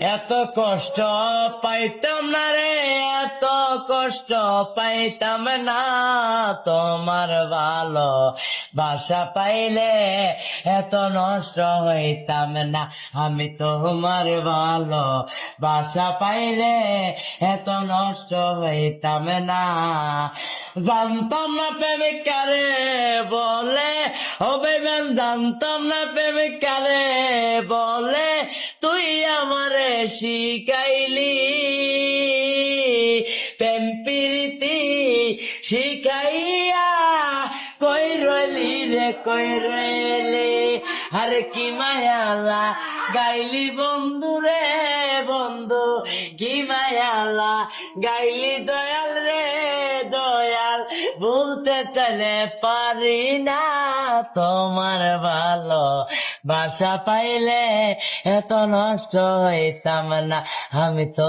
এত কষ্ট পাইতাম না রে, এত কষ্ট পাইতাম না, তোমার ভালো বাসা পাইলে এত নষ্ট হইতাম না। আমি তোমার ভালো বাসা পাইলে এত নষ্ট হইতাম না। জানতাম না প্রেমিক কারে বলে, ও বেবেন জানতাম না প্রেমিক কারে বলে, তুই আমারে শিখাইলি প্রেম প্রীতি শিখাইয়া, কই রইলি রে কই রইলি, আরে কি মায়ালা গাইলি বন্ধু রে বন্ধু, কি মায়ালা গাইলি দয়াল রে দয়াল, বলতে চাইলে পারি না, তোমার ভালো বাসা পাইলে এত নষ্ট হইতাম না। আমি তো